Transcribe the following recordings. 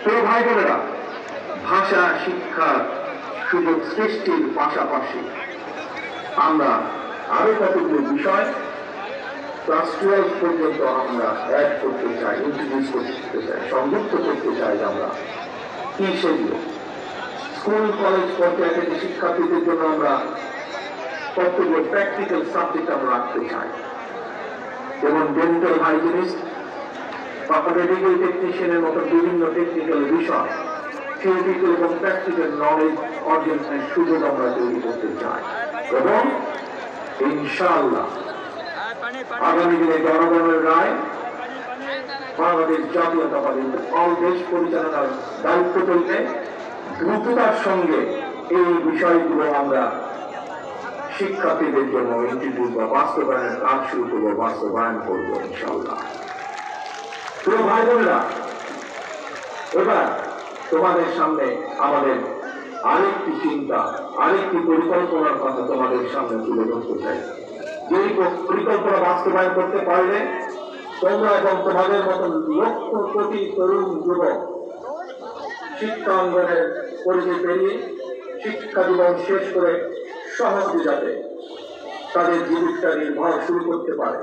প্রিয় ভাই বোনেরা, ভাষা শিক্ষার সুযোগ সৃষ্টির পাশাপাশি আমরা আরো কতগুলো বিষয় ক্লাস 12 পর্যন্ত আমরা অ্যাড করতে চাই, ইন্ট্রোডিউস করতে চাই, সংযুক্ত করতে চাই। আমরা কি সেগুলো? স্কুল কলেজ পর্যায়ে থেকে শিক্ষার্থীদের জন্য আমরা কতগুলো প্র্যাকটিক্যাল সাবজেক্ট আমরা রাখতে চাই, যেমন ডেন্টাল হাইজিনিস্ট বা মেডিকেল টেকনিশিয়ানের মতো বিভিন্ন টেকনিক্যাল বিষয় থিওরিটিক্যাল এবং প্র্যাকটিক্যাল নলেজ অর্জনের সুযোগ আমরা তৈরি করতে চাই। এবং ইনশাআল্লাহ আগামী দিনে জনগণের রায় বাংলাদেশ জাতীয়তাবাদী দেশ পরিচালনার দায়িত্ব তুলতে দ্রুততার সঙ্গে এই বিষয়গুলো আমরা শিক্ষার্থীদের জন্য ইনস্টিটিউট বা বাস্তবায়নের কাজ শুরু করবো, বাস্তবায়ন করবো ইনশাআল্লাহ। প্রিয় ভাই বোনেরা, এবার তোমাদের সামনে আমাদের আরেকটি চিন্তা, আরেকটি পরিকল্পনার কথা তোমাদের সামনে তুলে ধরতে চাই। যেই পরিকল্পনা বাস্তবায়ন করতে পারলে তোমরা এবং তোমাদের মতন লক্ষ কোটি তরুণ যুবক শিক্ষাঙ্গনের পরিধি পেরিয়ে শিক্ষা জীবন শেষ করে সহজে যাতে তাদের জীবিকা নির্ভর শুরু করতে পারে,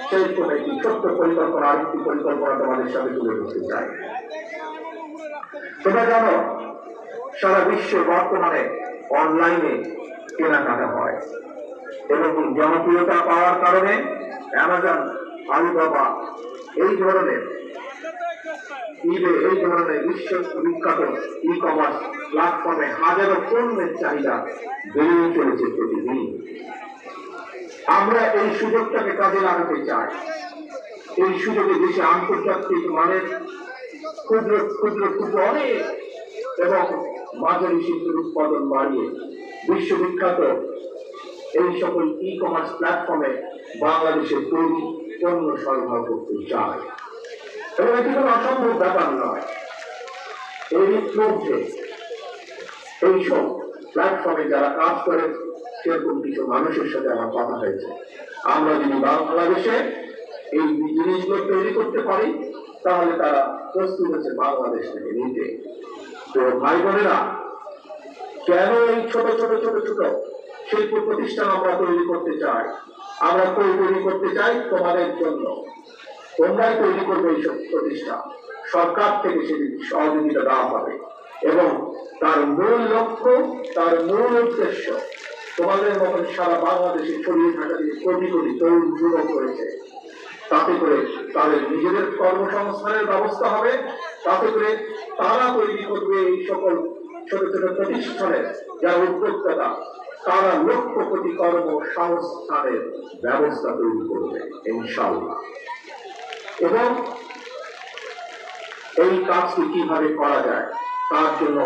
সেই কোন একটি ছোট্ট পরিকল্পনা, আরেকটি পরিকল্পনা তোমাদের সাথে তুলে ধরতে চাই। তোমরা জানো সারা বিশ্বে বর্তমানে অনলাইনে কেনাকাটা হয় এবং জনপ্রিয়তা পাওয়ার কারণে অ্যামাজন, আলিবাবা এই ধরনের ইবে, এই ধরনের বিশ্ববিখ্যাত ই কমার্স প্ল্যাটফর্মে হাজারো পণ্যের চাহিদা বেড়ে চলেছে প্রতিদিন। আমরা এই সুযোগটাকে কাজে লাগাতে চাই। এই সুযোগে দেশে আন্তর্জাতিক মানের ক্ষুদ্র ক্ষুদ্র ক্ষুদ্র অনেক এবং মাঝারি শিল্পের উৎপাদন বাড়িয়ে বিশ্ববিখ্যাত এই সকল ই কমার্স প্ল্যাটফর্মে বাংলাদেশের তৈরি পণ্য সরবরাহ করতে চায়। এবং এটি কোনো অসম্ভব ব্যাপার নয়। এর মধ্যে এইসব প্ল্যাটফর্মে যারা কাজ করে সেরকম কিছু মানুষের সাথে আমার কথা হয়েছে। আমরা যদি বাংলাদেশে এই জিনিসগুলো তৈরি করতে পারি তাহলে তারা প্রস্তুত হচ্ছে বাংলাদেশ থেকে নিতে। তো ভাই বোনেরা, কেন এই ছোট ছোট ছোট ছোট শিল্প প্রতিষ্ঠান আমরা তৈরি করতে চাই? আমরা তৈরি করতে চাই তোমাদের জন্য। তোমরাই তৈরি করবে এইসব প্রতিষ্ঠান, সরকার থেকে সেটি সহযোগিতা দেওয়া হবে এবং তার মূল লক্ষ্য, তার মূল উদ্দেশ্য তোমাদের মতন সারা বাংলাদেশে ছড়িয়ে থাকা যে কোটি কোটি তরুণ যুবক রয়েছে, তাতে করে তাদের নিজেদের কর্মসংস্থানের ব্যবস্থা হবে, তাতে করে তারা তৈরি করবে এই সকল ছোট ছোট প্রতিষ্ঠানের যারা উদ্যোক্তা, তারা লক্ষ কোটি কর্মসংস্থানের ব্যবস্থা তৈরি করবে ইনশাআল্লাহ। এবং এই কাজটি কিভাবে করা যায় তার জন্য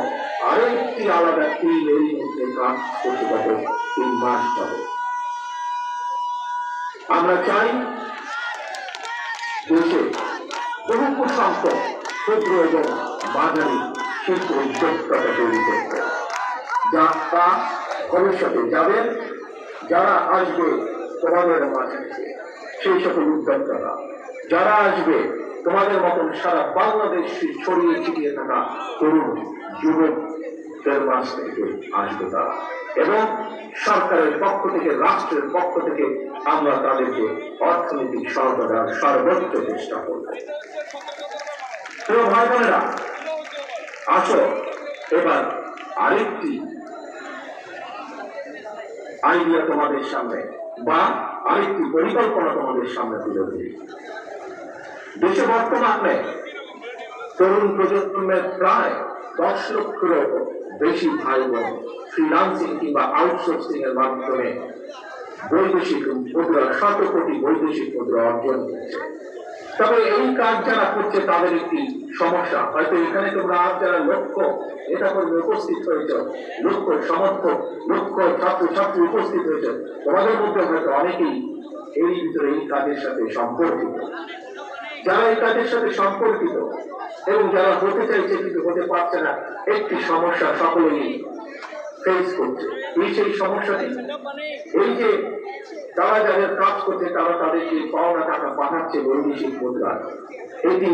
আরেকটি আলাদা টিম এর মধ্যে কাজ করতে পারে 3 মাস ধরে। আমরা চাই দেশে বহু সংখ্যক ক্ষুদ্র এবং মাঝারি শিল্প উদ্যোক্তা তৈরি করতে, যা তা ভবিষ্যতে যাদের যারা আসবে তোমাদের মাঝে, সেই সকল উদ্যোক্তারা যারা আসবে তোমাদের মতন সারা বাংলাদেশ ছড়িয়ে ছিটিয়ে থাকা তরুণ যুবকদের মাঝ থেকে আসবে তারা। এবং সরকারের পক্ষ থেকে, রাষ্ট্রের পক্ষ থেকে আমরা তাদেরকে অর্থনৈতিক সহায়তার সর্বোচ্চ চেষ্টা করব। প্রিয় ভাই বোনেরা, আসো এবার আরেকটি আইডিয়া তোমাদের সামনে বা আরেকটি পরিকল্পনা তোমাদের সামনে তুলে ধরি। দেশে বর্তমানে তরুণ প্রজন্মের প্রায় 10 লক্ষেরও বেশি ভাই বোন ফ্রিল্যান্সিং কিংবা আউটসোর্সিং এর মাধ্যমে বৈদেশিক মুদ্রা, 100 কোটি বৈদেশিক মুদ্রা অর্জন করছে। তবে এই কাজ যারা করছে তাদের একটি সমস্যা, হয়তো এখানে তোমরা আজ যারা লক্ষ্য এটা করে উপস্থিত হয়েছ, লক্ষ্য সমর্থক, লক্ষ্য ছাত্রছাত্রী উপস্থিত হয়েছে, তোমাদের মধ্যে হয়তো অনেকেই এই ভিতরে এই কাজের সাথে সম্পর্কিত। যারা এই কাজের সাথে সম্পর্কিত এবং যারা হতে চাইছে কিন্তু হতে পারছে না, একটি সমস্যা সকলেই ফেস করছে। এই সেই সমস্যাটি, এই যে তারা যাদের কাজ করছে তারা তাদেরকে পাওনা টাকা পাঠাচ্ছে বৈদেশিক মুদ্রা, এটি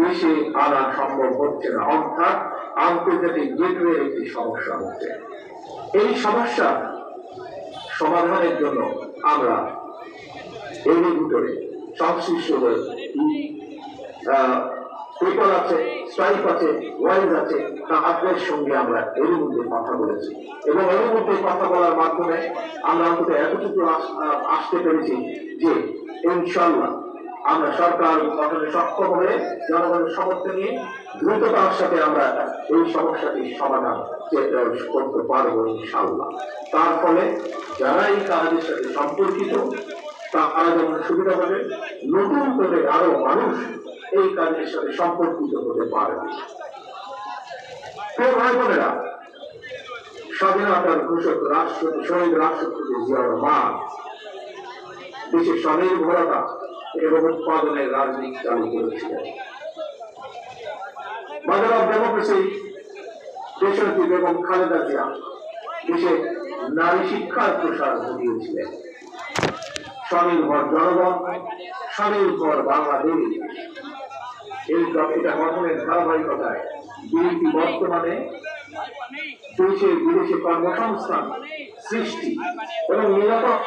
দেশে আনা সম্ভব হচ্ছে না, অর্থাৎ আন্তর্জাতিক গেটওয়ে একটি সমস্যা হচ্ছে। এই সমস্যা সমাধানের জন্য আমরা এর ভিতরে সংশ্লিষ্ট পেপার আছে, স্ট্রাইপ আছে, ওয়াইজ আছে, তাদের সঙ্গে আমরা এর মধ্যে কথা বলেছি এবং এর মধ্যে কথা বলার মাধ্যমে আমরা অন্তত এতটুকু আসতে পেরেছি যে ইনশাল্লাহ আমরা সরকার গঠনে সক্ষম হয়ে জনগণের সমর্থন নিয়ে দ্রুততার সাথে আমরা এই সমস্যাটির সমাধান করতে পারবো ইনশাল্লাহ। তার ফলে যারা এই কাজের সাথে সম্পর্কিত তারা যেমন সুবিধা পাবে, নতুন করে আরো মানুষ এই কাজের সাথে সম্পর্কিত হতে পারবে। ভাই বোনেরা, স্বাধীনতার ঘোষক রাষ্ট্রপতি শহীদ রাষ্ট্রপতি জিয়াউর রহমান দেশের স্বনির্ভরতা এবং উৎপাদনের রাজনীতি চালু করেছিলেন। মাদার অফ ডেমোক্রেসি দেশনেত্রী বেগম খালেদা জিয়া দেশে নারী শিক্ষার প্রসার ঘটিয়েছিলেন। স্বনির্ভর জনগণ, স্বনির্ভর বাংলাদেশ, এই এটা গঠনের ধারাবাহিকতায় বিএনপি বর্তমানে দেশে বিদেশে কর্মসংস্থান সৃষ্টি এবং নিরাপদ